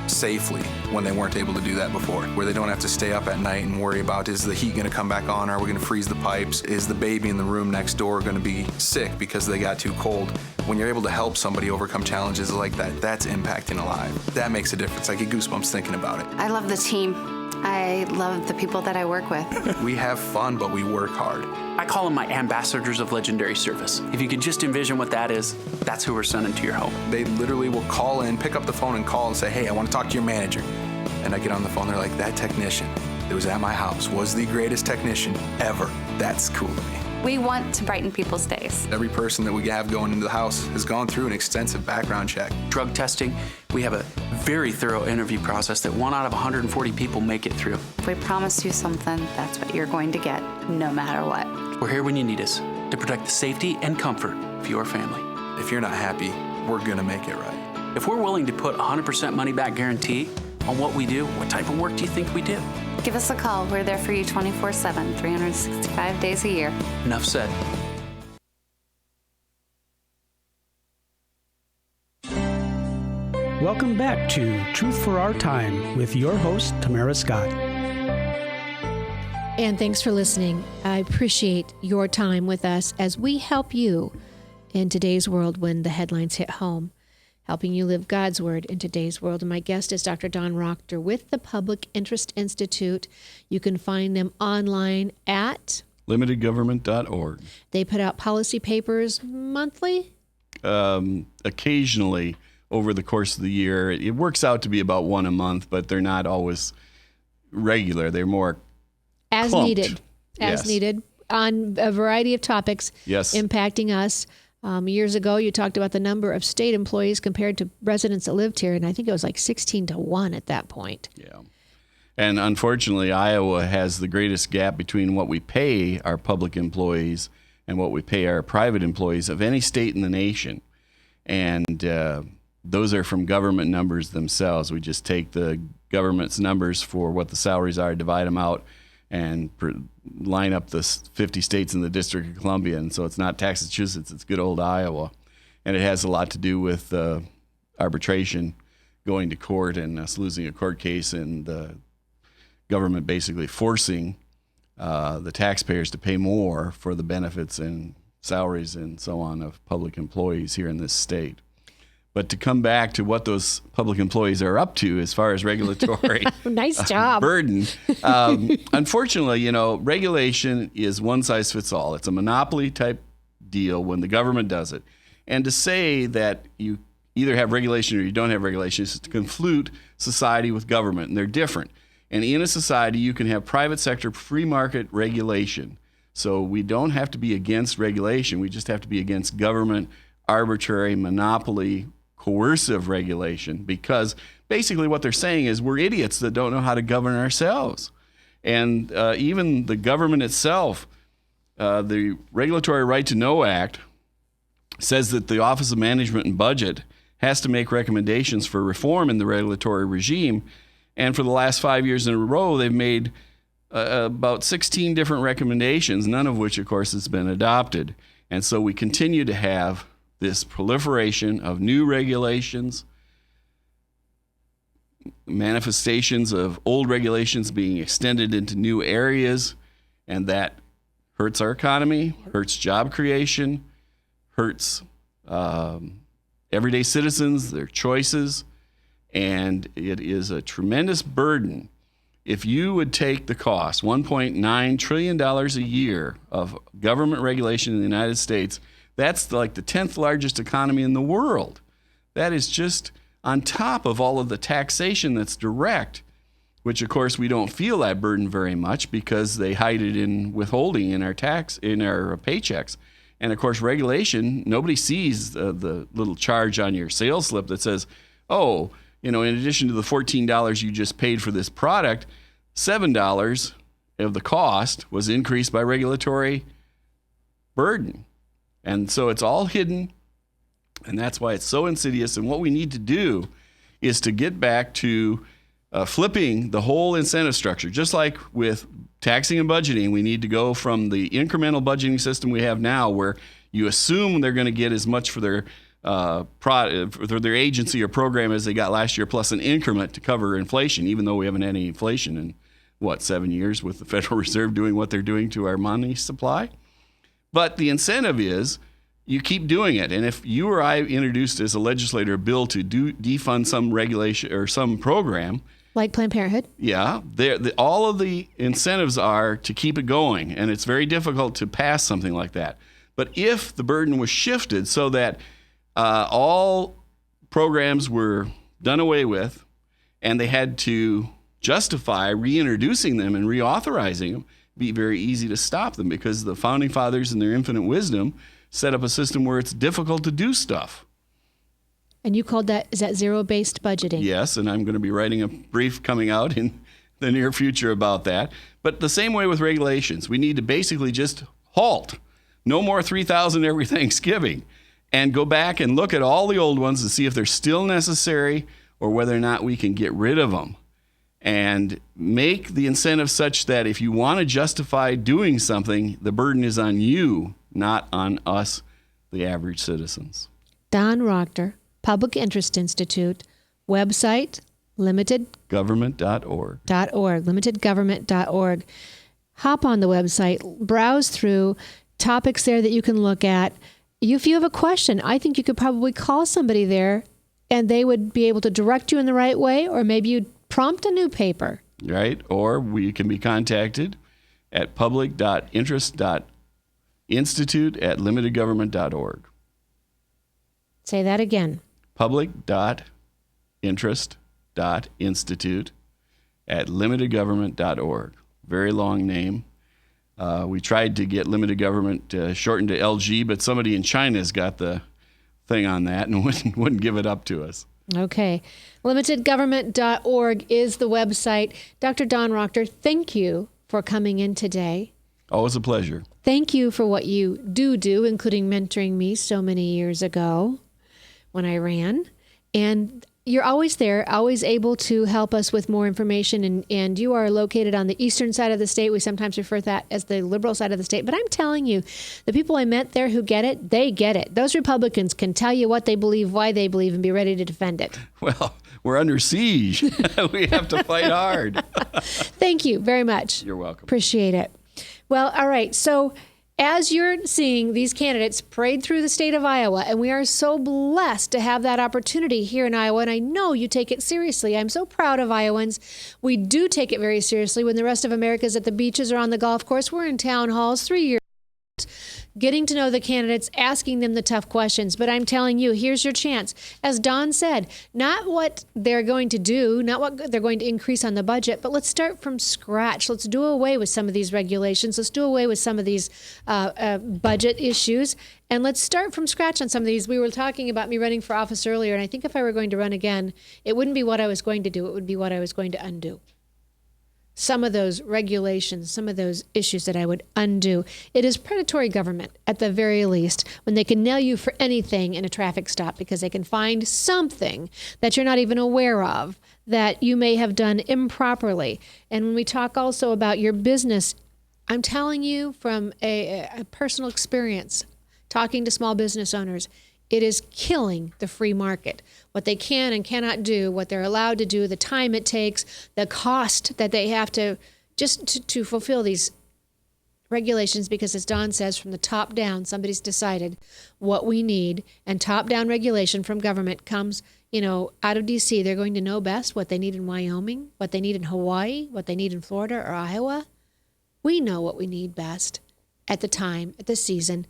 safely when they weren't able to do that before, where they don't have to stay up at night and worry about, is the heat going to come back on? Are we going to freeze the pipes? Is the baby in the room next door going to be sick because they got too cold? When you're able to help somebody overcome challenges like that, that's impacting a life. That makes a difference. I get goosebumps thinking about it. I love the team. I love the people that I work with. We have fun, but we work hard. I call them my ambassadors of legendary service. If you could just envision what that is, that's who we're sending to your home. They literally will call in, pick up the phone and call and say, hey, I want to talk to your manager. And I get on the phone, they're like, that technician that was at my house was the greatest technician ever. That's cool to me. We want to brighten people's days. Every person that we have going into the house has gone through an extensive background check. Drug testing, we have a very thorough interview process that 1 out of 140 people make it through. If we promise you something, that's what you're going to get, no matter what. We're here when you need us to protect the safety and comfort of your family. If you're not happy, we're gonna make it right. If we're willing to put 100% money-back guarantee on what we do, what type of work do you think we do? Give us a call. We're there for you 24/7, 365 days a year. Enough said. Welcome back to Truth for Our Time with your host, Tamara Scott. And thanks for listening. I appreciate your time with us as we help you in today's world when the headlines hit home, helping you live God's Word in today's world. And my guest is Dr. Don Racheter with the Public Interest Institute. You can find them online at limitedgovernment.org. They put out policy papers monthly? Occasionally over the course of the year. It works out to be about one a month, but they're not always regular. They're more as clumped. needed. As needed on a variety of topics impacting us. Years ago, you talked about the number of state employees compared to residents that lived here, and I think it was like 16-1 at that point. Yeah. And unfortunately, Iowa has the greatest gap between what we pay our public employees and what we pay our private employees of any state in the nation. And those are from government numbers themselves. We just take the government's numbers for what the salaries are, divide them out, and line up the 50 states in the District of Columbia. And so it's not Massachusetts, it's good old Iowa. And it has a lot to do with arbitration, going to court and us losing a court case, and the government basically forcing the taxpayers to pay more for the benefits and salaries and so on of public employees here in this state. But to come back to what those public employees are up to as far as regulatory nice job. Burden, unfortunately, regulation is one size fits all. It's a monopoly type deal when the government does it. And to say that you either have regulation or you don't have regulation is to conflate society with government, and they're different. And in a society, you can have private sector free market regulation. So we don't have to be against regulation. We just have to be against government, arbitrary, monopoly, coercive regulation, because basically what they're saying is we're idiots that don't know how to govern ourselves. And even the government itself, the Regulatory Right to Know Act says that the Office of Management and Budget has to make recommendations for reform in the regulatory regime. And for the last 5 years in a row, they've made about 16 different recommendations, none of which, of course, has been adopted. And so we continue to have this proliferation of new regulations, manifestations of old regulations being extended into new areas, and that hurts our economy, hurts job creation, hurts everyday citizens, their choices, and it is a tremendous burden. If you would take the cost, $1.9 trillion a year of government regulation in the United States, that's like the 10th largest economy in the world. That is just on top of all of the taxation that's direct, which of course we don't feel that burden very much because they hide it in withholding in our paychecks. And of course, regulation, nobody sees the little charge on your sales slip that says, oh, in addition to the $14 you just paid for this product, $7 of the cost was increased by regulatory burden. And so it's all hidden, and that's why it's so insidious. And what we need to do is to get back to flipping the whole incentive structure. Just like with taxing and budgeting, we need to go from the incremental budgeting system we have now, where you assume they're going to get as much for their for their agency or program as they got last year, plus an increment to cover inflation, even though we haven't had any inflation in, 7 years with the Federal Reserve doing what they're doing to our money supply. But the incentive is you keep doing it. And if you or I introduced as a legislator a bill to defund some regulation or some program, like Planned Parenthood? Yeah. All of the incentives are to keep it going, and it's very difficult to pass something like that. But if the burden was shifted so that all programs were done away with and they had to justify reintroducing them and reauthorizing them, it'd be very easy to stop them, because the Founding Fathers in their infinite wisdom set up a system where it's difficult to do stuff. And you called that, is that zero-based budgeting? Yes, and I'm going to be writing a brief coming out in the near future about that. But the same way with regulations, we need to basically just halt. No more 3,000 every Thanksgiving. And go back and look at all the old ones to see if they're still necessary or whether or not we can get rid of them. And make the incentive such that if you want to justify doing something, the burden is on you, not on us, the average citizens. Don Racheter, Public Interest Institute, website, limitedgovernment.org. Limitedgovernment.org. Hop on the website, browse through topics there that you can look at. If you have a question, I think you could probably call somebody there and they would be able to direct you in the right way, or maybe you'd prompt a new paper. Right, or we can be contacted at public.interest.institute@limitedgovernment.org. Say that again. public.interest.institute@limitedgovernment.org. Very long name. We tried to get limited government shortened to LG, but somebody in China's got the thing on that and wouldn't give it up to us. Okay. Limitedgovernment.org is the website. Dr. Don Racheter, thank you for coming in today. Always a pleasure. Thank you for what you do, including mentoring me so many years ago when I ran. And you're always there, always able to help us with more information. And you are located on the eastern side of the state. We sometimes refer to that as the liberal side of the state. But I'm telling you, the people I met there who get it, they get it. Those Republicans can tell you what they believe, why they believe, and be ready to defend it. Well, we're under siege. We have to fight hard. Thank you very much. You're welcome. Appreciate it. Well, all right. So as you're seeing these candidates parade through the state of Iowa, and we are so blessed to have that opportunity here in Iowa, and I know you take it seriously. I'm so proud of Iowans. We do take it very seriously. When the rest of America's at the beaches or on the golf course, we're in town halls 3 years, getting to know the candidates, asking them the tough questions. But I'm telling you, here's your chance. As Don said, not what they're going to do, not what they're going to increase on the budget, but let's start from scratch. Let's do away with some of these regulations. Let's do away with some of these budget issues. And let's start from scratch on some of these. We were talking about me running for office earlier, and I think if I were going to run again, it wouldn't be what I was going to do. It would be what I was going to undo. Some of those regulations, some of those issues that I would undo. It is predatory government, at the very least, when they can nail you for anything in a traffic stop because they can find something that you're not even aware of that you may have done improperly. And when we talk also about your business, I'm telling you from a personal experience, talking to small business owners, it is killing the free market. What they can and cannot do, what they're allowed to do, the time it takes, the cost that they have to just to fulfill these regulations, because as Don says, from the top down, somebody's decided what we need, and top-down regulation from government comes, out of D.C. They're going to know best what they need in Wyoming, what they need in Hawaii, what they need in Florida or Iowa. We know what we need best at the time, at the season.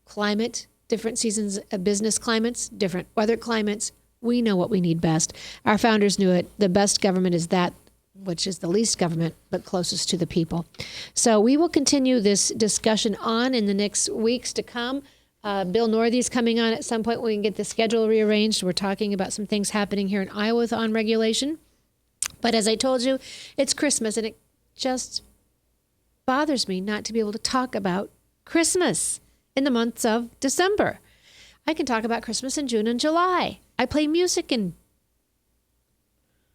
Climate, different seasons of business climates, different weather climates. We know what we need best. Our founders knew it. The best government is that which is the least government, but closest to the people. So we will continue this discussion on in the next weeks to come. Bill Northey's coming on at some point when we can get the schedule rearranged. We're talking about some things happening here in Iowa on regulation. But as I told you, it's Christmas, and it just bothers me not to be able to talk about Christmas in the months of December. I can talk about Christmas in June and July. I play music in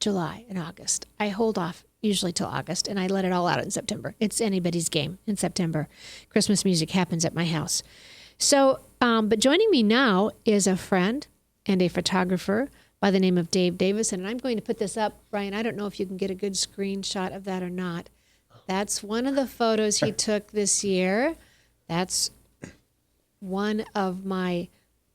July and August. I hold off usually till August, and I let it all out in September. It's anybody's game in September. Christmas music happens at my house. So, but joining me now is a friend and a photographer by the name of Dave Davison. And I'm going to put this up, Brian. I don't know if you can get a good screenshot of that or not. That's one of the photos he took this year. That's one of my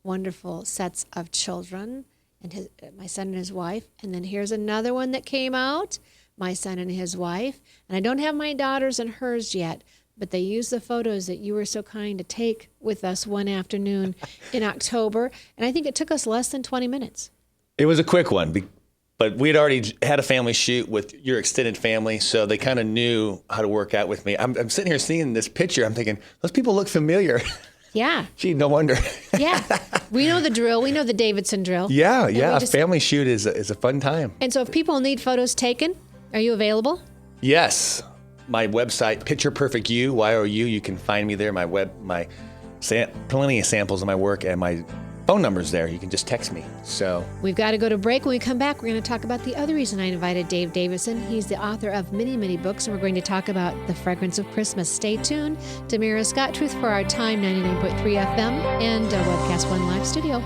wonderful sets of children, and my son and his wife. And then here's another one that came out, my son and his wife. And I don't have my daughters and hers yet, but they used the photos that you were so kind to take with us one afternoon in October. And I think it took us less than 20 minutes. It was a quick one, but we had already had a family shoot with your extended family, so they kind of knew how to work out with me. I'm sitting here seeing this picture. I'm thinking, those people look familiar. Yeah. Gee, no wonder. Yeah. We know the drill. We know the Davidson drill. Yeah. A family shoot is a fun time. And so if people need photos taken, are you available? Yes. My website, Picture Perfect You, Y-O-U, you can find me there. Plenty of samples of my work, and my phone number's there. You can just text me. So we've got to go to break. When we come back, we're going to talk about the other reason I invited Dave Davison. He's the author of many, many books, and we're going to talk about the fragrance of Christmas. Stay tuned. Tamara Scott, Truth for Our Time, 99.3 FM, and Webcast One Live Studio.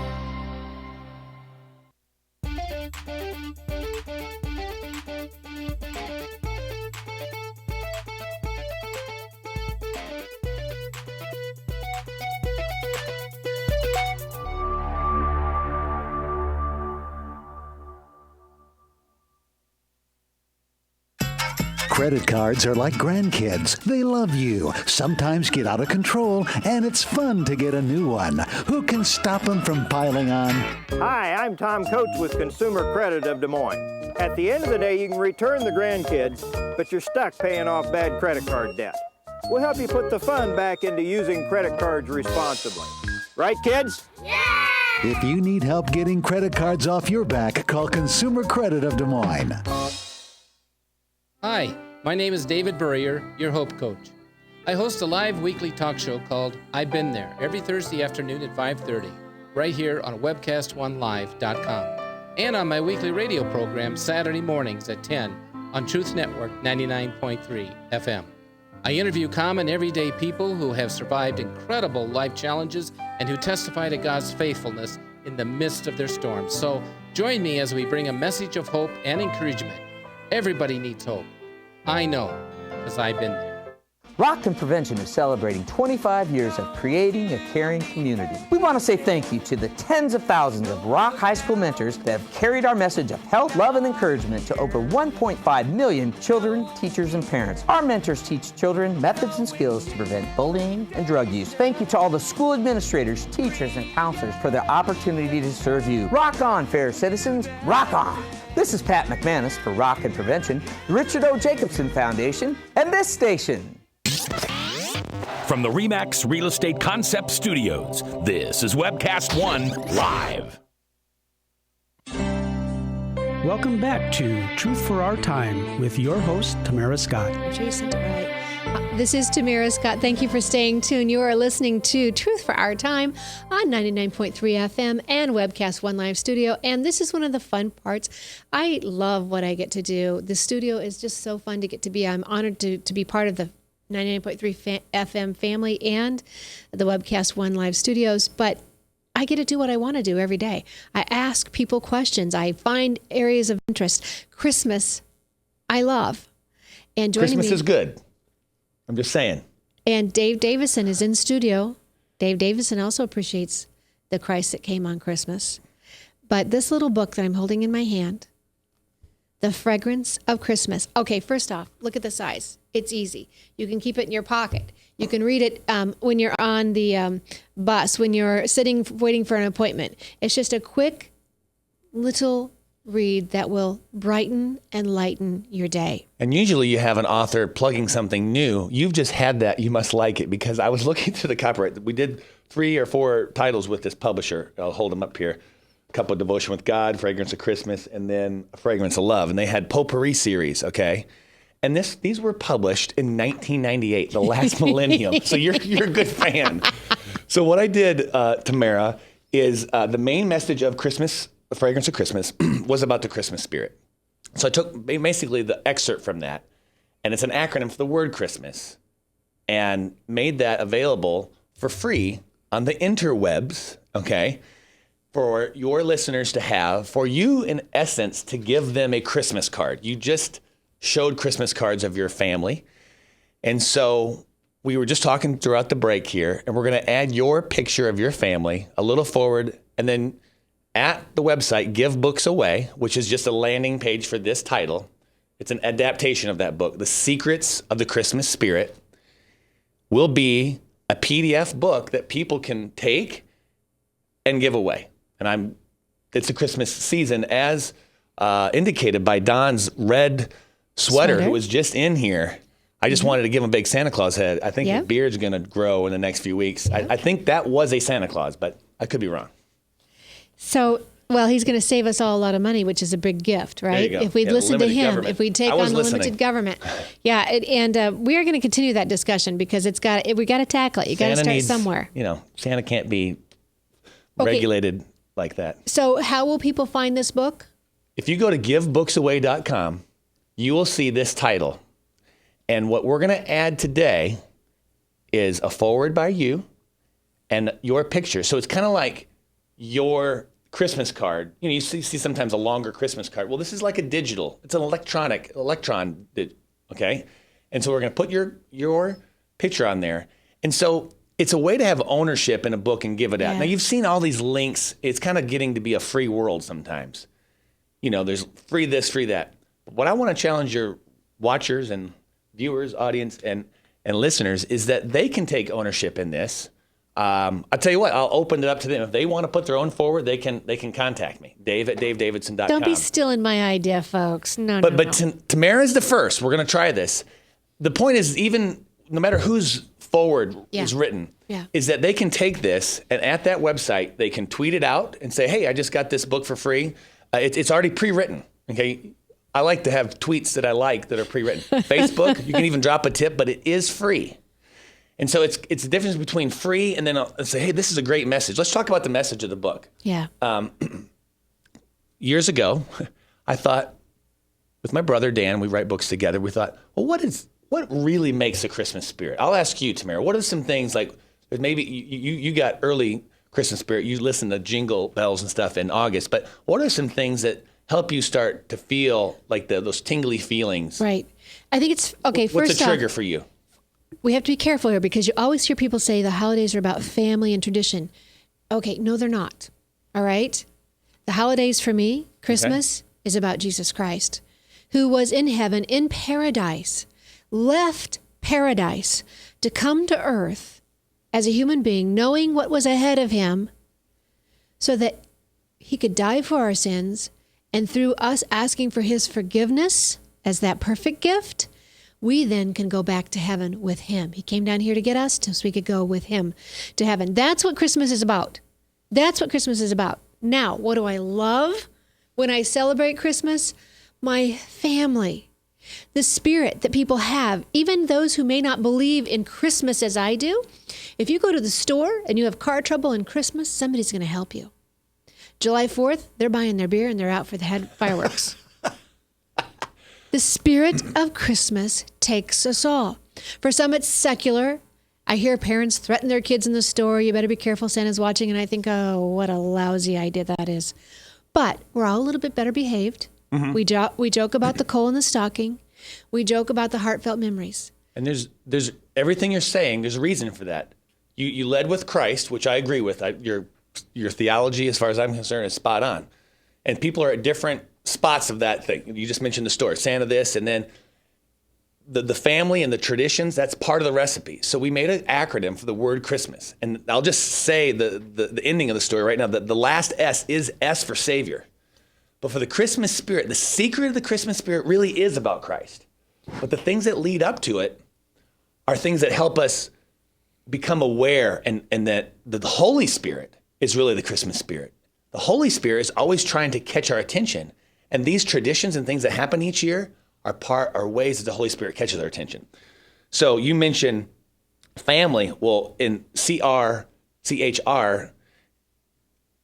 Credit cards are like grandkids. They love you, sometimes get out of control, and it's fun to get a new one. Who can stop them from piling on? Hi, I'm Tom Coates with Consumer Credit of Des Moines. At the end of the day, you can return the grandkids, but you're stuck paying off bad credit card debt. We'll help you put the fun back into using credit cards responsibly. Right, kids? Yeah! If you need help getting credit cards off your back, call Consumer Credit of Des Moines. Hi, my name is David Burrier, your Hope Coach. I host a live weekly talk show called I've Been There every Thursday afternoon at 5:30, right here on webcast1live.com. and on my weekly radio program Saturday mornings at 10 on Truth Network 99.3 FM. I interview common, everyday people who have survived incredible life challenges and who testify to God's faithfulness in the midst of their storms. So join me as we bring a message of hope and encouragement. Everybody needs hope. I know, because I've been there. Rockton Prevention is celebrating 25 years of creating a caring community. We want to say thank you to the tens of thousands of Rock High School mentors that have carried our message of health, love, and encouragement to over 1.5 million children, teachers, and parents. Our mentors teach children methods and skills to prevent bullying and drug use. Thank you to all the school administrators, teachers, and counselors for their opportunity to serve you. Rock on, fair citizens, rock on! This is Pat McManus for Rockton Prevention, the Richard O. Jacobson Foundation, and this station. From the RE/MAX Real Estate Concept Studios, this is Webcast One Live. Welcome back to Truth for Our Time with your host, Tamara Scott. Jason, right. This is Tamara Scott. Thank you for staying tuned. You are listening to Truth for Our Time on 99.3 FM and Webcast One Live Studio. And this is one of the fun parts. I love what I get to do. The studio is just so fun to get to be. I'm honored to be part of the 99.3 FM family and the Webcast One Live Studios, but I get to do what I want to do every day. I ask people questions. I find areas of interest. Christmas, I love. And joining Christmas me is good. I'm just saying. And Dave Davison is in studio. Dave Davison also appreciates the Christ that came on Christmas. But this little book that I'm holding in my hand, The Fragrance of Christmas. Okay, first off, look at the size. It's easy. You can keep it in your pocket. You can read it when you're on the bus, when you're sitting waiting for an appointment. It's just a quick little read that will brighten and lighten your day. And usually you have an author plugging something new. You've just had that. You must like it, because I was looking through the copyright. We did 3 or 4 titles with this publisher. I'll hold them up here. A couple of Devotion with God, Fragrance of Christmas, and then A Fragrance of Love. And they had potpourri series, okay? And these were published in 1998, the last millennium. So you're a good fan. So what I did, Tamara, is the main message of Christmas, The Fragrance of Christmas, was about the Christmas spirit. So I took basically the excerpt from that, and it's an acronym for the word Christmas, and made that available for free on the interwebs, okay, for your listeners to have, for you, in essence, to give them a Christmas card. You just showed Christmas cards of your family. And so we were just talking throughout the break here, and we're going to add your picture of your family a little forward, and then at the website, Give Books Away, which is just a landing page for this title. It's an adaptation of that book. The Secrets of the Christmas Spirit will be a PDF book that people can take and give away. And it's the Christmas season, as indicated by Don's red sweater, who was just in here. I just wanted to give him a big Santa Claus head. I think his beard's going to grow in the next few weeks. I think that was a Santa Claus, but I could be wrong. So, well, he's going to save us all a lot of money, which is a big gift, right? There you go. If we'd listen to him, government. if we'd take on the limited government. Yeah, and we are going to continue that discussion, because we got to tackle it. You got to start somewhere. Santa can't be regulated like that. So how will people find this book? If you go to givebooksaway.com, you will see this title. And what we're going to add today is a forward by you and your picture. So it's kind of like your Christmas card. You see sometimes a longer Christmas card. Well, this is like a digital. It's an electron, okay? And so we're going to put your picture on there. And so it's a way to have ownership in a book and give it out. Now, you've seen all these links. It's kind of getting to be a free world sometimes. There's free this, free that. But what I want to challenge your watchers and viewers, audience, and listeners is that they can take ownership in this. I'll tell you what, I'll open it up to them. If they want to put their own forward, they can contact me, Dave at davedavidson.com. Don't be stealing my idea, folks. No. But Tamara's the first. We're going to try this. The point is, even no matter whose forward is written, is that they can take this, and at that website, they can tweet it out and say, hey, I just got this book for free. It's already pre-written, okay? I like to have tweets that I like that are pre-written. Facebook, you can even drop a tip, but it is free. And so it's the difference between free and then I'll say, hey, this is a great message. Let's talk about the message of the book. Yeah. years ago, I thought, with my brother Dan, we write books together. We thought, well, what really makes the Christmas spirit? I'll ask you, Tamara, what are some things like, maybe you got early Christmas spirit, you listen to Jingle Bells and stuff in August, but what are some things that help you start to feel like those tingly feelings? Right. I think it's, okay, What's a trigger for you? We have to be careful here because you always hear people say the holidays are about family and tradition. Okay, no, they're not. All right? The holidays for me, Christmas, is about Jesus Christ, who was in heaven, in paradise, left paradise to come to earth as a human being, knowing what was ahead of him, so that he could die for our sins, and through us asking for his forgiveness as that perfect gift, we then can go back to heaven with him. He came down here to get us so we could go with him to heaven. That's what Christmas is about. That's what Christmas is about. Now, what do I love when I celebrate Christmas? My family. The spirit that people have, even those who may not believe in Christmas as I do. If you go to the store and you have car trouble in Christmas, somebody's going to help you. July 4th, they're buying their beer and they're out for the fireworks. The spirit of Christmas takes us all. For some, it's secular. I hear parents threaten their kids in the store. You better be careful, Santa's watching. And I think, oh, what a lousy idea that is. But we're all a little bit better behaved. Mm-hmm. We joke about the coal in the stocking. We joke about the heartfelt memories. And there's everything you're saying. There's a reason for that. You led with Christ, which I agree with. Your theology, as far as I'm concerned, is spot on. And people are at different spots of that thing. You just mentioned the story, Santa this, and then the family and the traditions, that's part of the recipe. So we made an acronym for the word Christmas. And I'll just say the ending of the story right now, that the last S is S for Savior. But for the Christmas spirit, the secret of the Christmas spirit really is about Christ. But the things that lead up to it are things that help us become aware and that the Holy Spirit is really the Christmas spirit. The Holy Spirit is always trying to catch our attention. And these traditions and things that happen each year are ways that the Holy Spirit catches our attention. So you mentioned family. Well, in CHR,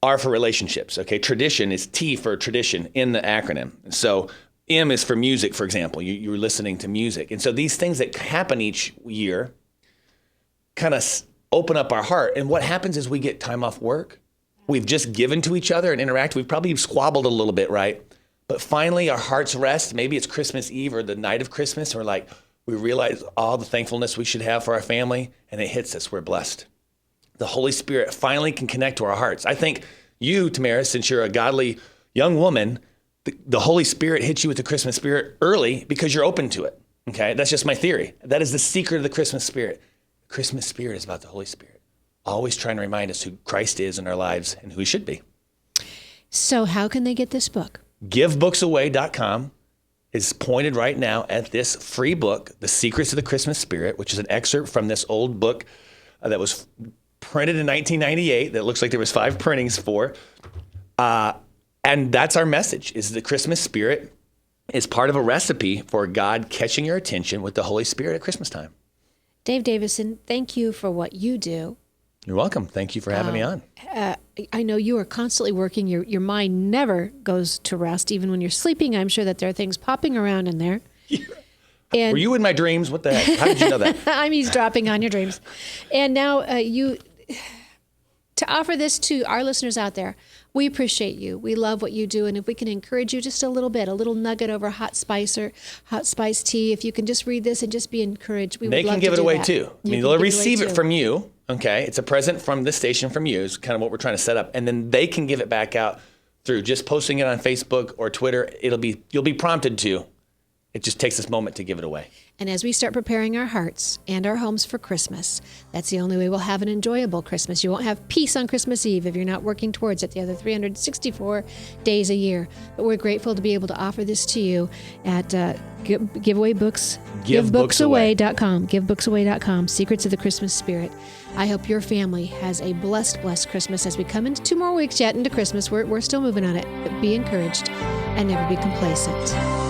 R for relationships. Okay, tradition is T for tradition in the acronym. And so M is for music, for example. You're listening to music. And so these things that happen each year kind of open up our heart. And what happens is we get time off work. We've just given to each other and interact. We've probably squabbled a little bit, right? But finally our hearts rest. Maybe it's Christmas Eve or the night of Christmas. And we realize all the thankfulness we should have for our family, and it hits us. We're blessed. The Holy Spirit finally can connect to our hearts. I think you, Tamara, since you're a godly young woman, the Holy Spirit hits you with the Christmas spirit early because you're open to it. Okay, that's just my theory. That is the secret of the Christmas spirit. The Christmas spirit is about the Holy Spirit, always trying to remind us who Christ is in our lives and who he should be. So how can they get this book? GiveBooksAway.com is pointed right now at this free book, The Secrets of the Christmas Spirit, which is an excerpt from this old book that was printed in 1998 that looks like there was 5 printings for. And that's our message, is the Christmas spirit is part of a recipe for God catching your attention with the Holy Spirit at Christmas time. Dave Davison, thank you for what you do. You're welcome. Thank you for having me on. I know you are constantly working. Your mind never goes to rest, even when you're sleeping. I'm sure that there are things popping around in there. And were you in my dreams? What the heck? How did you know that? I'm eavesdropping on your dreams. And now to offer this to our listeners out there, we appreciate you. We love what you do. And if we can encourage you just a little bit, a little nugget over hot spice or hot spice tea, if you can just read this and just be encouraged, we would love to do that. They can give it away too. I mean, they'll receive it from you. Okay. It's a present from this station from you is kind of what we're trying to set up. And then they can give it back out through just posting it on Facebook or Twitter. You'll be prompted to. It just takes this moment to give it away. And as we start preparing our hearts and our homes for Christmas, that's the only way we'll have an enjoyable Christmas. You won't have peace on Christmas Eve if you're not working towards it the other 364 days a year. But we're grateful to be able to offer this to you at Giveaway Books, GiveBooksAway.com, GiveBooksAway.com, Secrets of the Christmas Spirit. I hope your family has a blessed Christmas as we come into 2 more weeks yet into Christmas. We're still moving on it, but be encouraged and never be complacent.